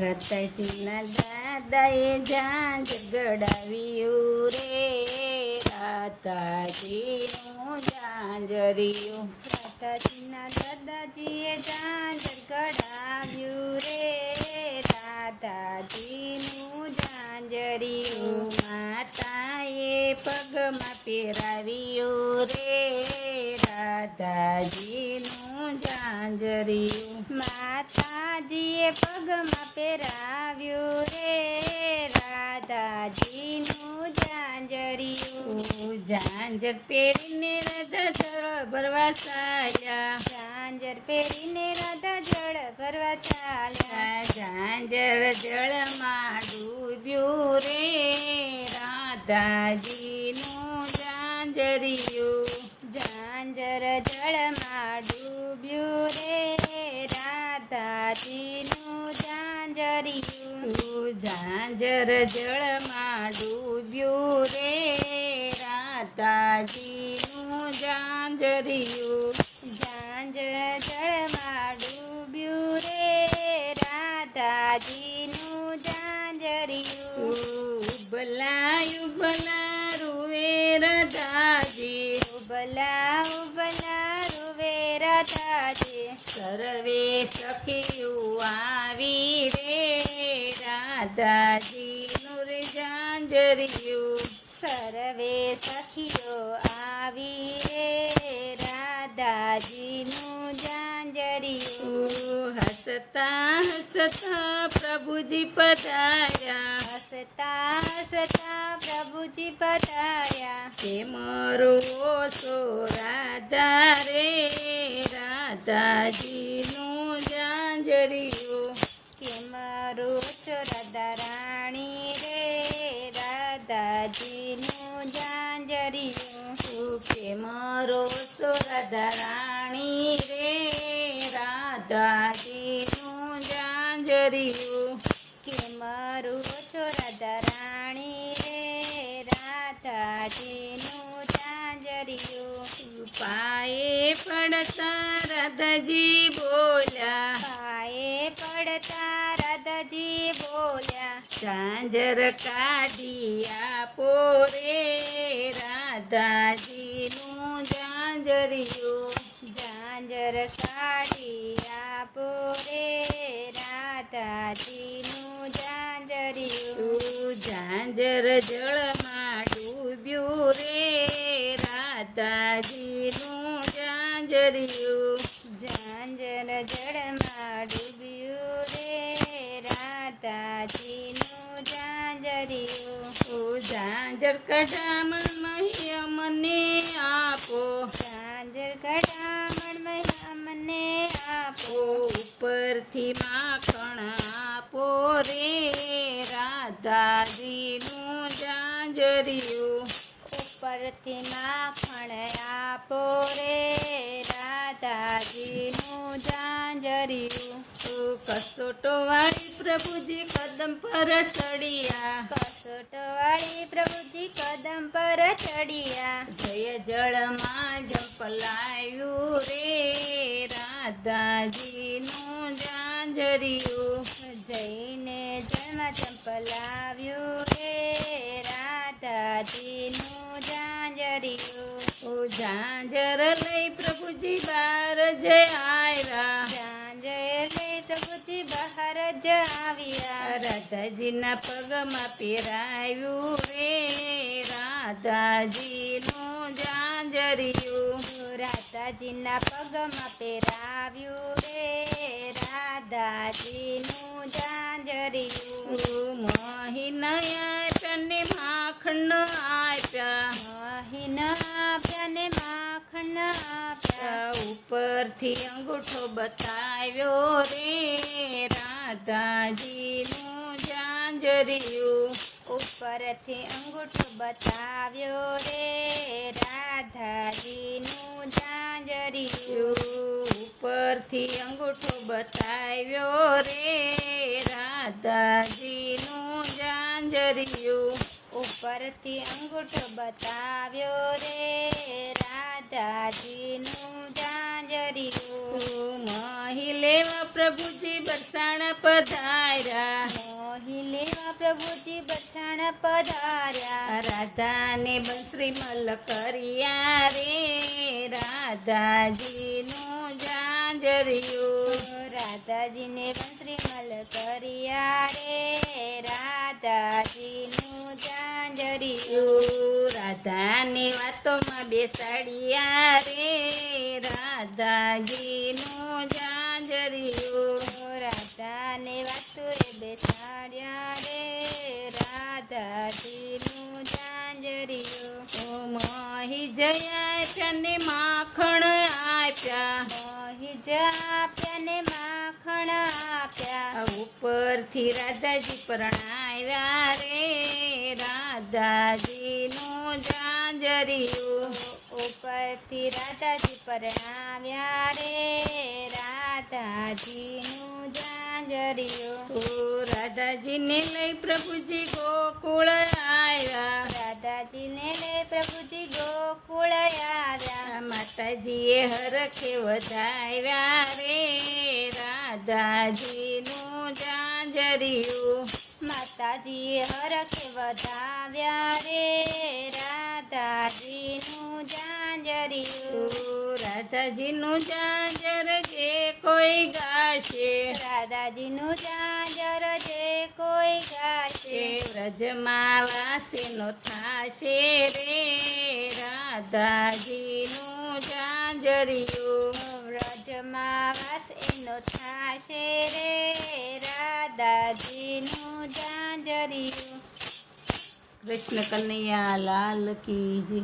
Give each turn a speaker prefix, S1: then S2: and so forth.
S1: રતાજીના દાદાએ ઝાંઝર ગડાવ્યું રે રાધાજીનું ઝાંઝરિયું.
S2: રાધાજીના દાદાજીએ ઝાંઝર ગડાવ્યું રે રાધાજીનું ઝાંઝરિયું.
S1: માતાએ પગમાં પહેરાવ્યું રે રાધાજીનું ઝાંઝરિયું.
S2: માતાજીએ પગમાં પહેરાવ્યું રે રાધાજીનું ઝાંઝરિયું.
S1: ઝાંઝર પહેરીને રાધા જળ ભરવા ચાલ્યા.
S2: ઝાંઝર પહેરીને રાધા જળ ભરવા ચાલ્યા.
S1: ઝાંઝર જળમાં ડૂબ્યું રે રાધાજીનું ઝાંઝરિયું.
S2: ઝાંઝર જળમાં ડૂબ્યું રે રાધાજીનું ઝાંઝરિયું.
S1: ઝાંઝર જળમાં ડૂબ્યું રે રાધાજીનું ઝાંઝરિયું.
S2: ઝાંઝર જળમાં ડૂબ્યું રે રાધાજીનું ઝાંઝરિયું.
S1: ઉબલા ઉબલા રૂવે રાધાજી.
S2: ઉબલા ઉબલા રૂવે રાધાજી.
S1: સર્વે સખીયું આવી રે રાધાજીનું રે ઝાંઝરિયું.
S2: સર્વે સખીઓ આવી રે રાધાજીનું ઝાંઝરિયું.
S1: હસતા હસતા પ્રભુજી પધાર્યા.
S2: હસતા હસતા પ્રભુજી પધાર્યા.
S1: મારો ઓછો રાધા રે રાધાજીનું ઝાંઝરિયું.
S2: કે મારો છો રાધા રાણી રે રાધાજીનું ઝાંઝરિયું.
S1: કે મારો ઓછો રાધા રાણી રે રાધાજીનું ઝાંઝરિયું.
S2: કે મારો છો રાધા રાણી રે રાધાજીનું ઝાંઝરિયું.
S1: પાયે પડતા રાધાજી બોલ્યા.
S2: પાયે પડતા રાધાજી બોલ્યા.
S1: ઝાંઝર કાઢી આપો રે રાધાજીનું ઝાંઝરિયું.
S2: ઝાંઝર કાઢી આપો રે રાધાજીનું ઝાંઝરિયું.
S1: ઝાંઝર જળમાં ડૂબ્યું રે રાધાજીનું ઝાંઝરિયું.
S2: ઝાંઝર જળમાં ડૂબ્યું રે રાધાજીનું ઝાંઝરિયું.
S1: ઝાંઝર કઢામણ મહ્ય મને આપો.
S2: ઝાંઝર કઢામણ મને આપો.
S1: ઉપરથી માખણ આપો રે રાધાજીનું ઝાંઝરિયું.
S2: ઉપરથી માખણ આપો રે રાધાજીનું ઝાંઝરિયું.
S1: કસોટોવાળી પ્રભુજી કદમ પર ચડિયા.
S2: કસોટવાળી પ્રભુજી કદમ પર ચડિયા.
S1: જય જળમાં ઝંપલાવ્યું રે રાધાજીનું ઝાંઝરિયું.
S2: જઈને જળમાં ચંપલાવ્યું રે રાધાજીનું ઝાંઝરિયું.
S1: ઝાંઝર લઈ પ્રભુજી બહાર જય આવ્યા.
S2: ઝાંઝર લઈ પ્રભુજી બહાર જ આવ્યા.
S1: રાધાજીના પગમાં પહેરાવ્યું રે રાધાજીનું ઝાંઝરિયું.
S2: રાધાજીના પગમાં પહેરાવ્યું રે રાધાજીનું ઝાંઝરિયું.
S1: મોહિનયા તને માખણ આપ્યા.
S2: મહીન આપ્યા ને માખણ આપ્યા.
S1: ઉપરથી અંગૂઠો બતાવ્યો રે રાધાજીનું ઝાંઝરિયું.
S2: ઉપરથી અંગૂઠો બતાવ્યો રે રાધાજીનું ઝાંઝરિયું.
S1: ઉપરથી અંગૂઠો બતાવ્યો રે રાધાજીનું ઝાંઝરિયું.
S2: ઉપરથી અંગૂઠો બતાવ્યો રે રાધાજીનું ઝાંઝરિયું.
S1: મોહી લેવા પ્રભુજી બરસાણ પધાર્યા,
S2: મોહી લેવા પ્રભુજી બરસાણ પધાર્યા.
S1: રાધાને બંસરી મલ કર્યા રે રાધાજીનું ઝાંઝરિયું.
S2: રાધાજીને બંસરીમલ કર્યા રે રાધાજીનું ઝાંઝરિયું.
S1: રાધાની વાતોમાં બેસાડ્યા રે રાધાજીનું ઝાંઝરિયું.
S2: રાધાને વાતુએ બેસાડ્યા રે રાધાજીનું ઝાંઝરિયું.
S1: મોહી જયા તને માખણ આપ્યા,
S2: મોહી આપ્યા ને માખણ આપ્યા.
S1: ઉપરથી રાધાજી પરણાવ્યા રે રાધાજીનું ઝાંઝરિયું.
S2: ઉપરથી રાધાજી પરણાવ્યા રે રાધાજીનું ઝાંઝરિયું.
S1: રાધાજીને લઈ પ્રભુજી ગોકુળ આવ્યા,
S2: રાધાજીને લઈ પ્રભુજી ગોકુળ આવ્યા.
S1: માતાજીએ હરખે વધાવ્યા રે રાધાજીનું ઝાંઝરિયું.
S2: માતાજીએ હરખે વધાવ્યા રે રાધાજીનું ઝાંઝરિયું.
S1: રાધાજીનું ઝાંઝર જે કોઈ ગાશે,
S2: રાધાજીનું ઝાંઝર જે કોઈ ગાશે.
S1: વ્રજમાં વાસીનો થાશે રે રાધાજીનું ઝાંઝરિયું.
S2: વ્રજમાં વાસ એનો થાશે રે રાધાજીનું ઝાંઝરિયું.
S1: કૃષ્ણ કનૈયા લાલ કી જય.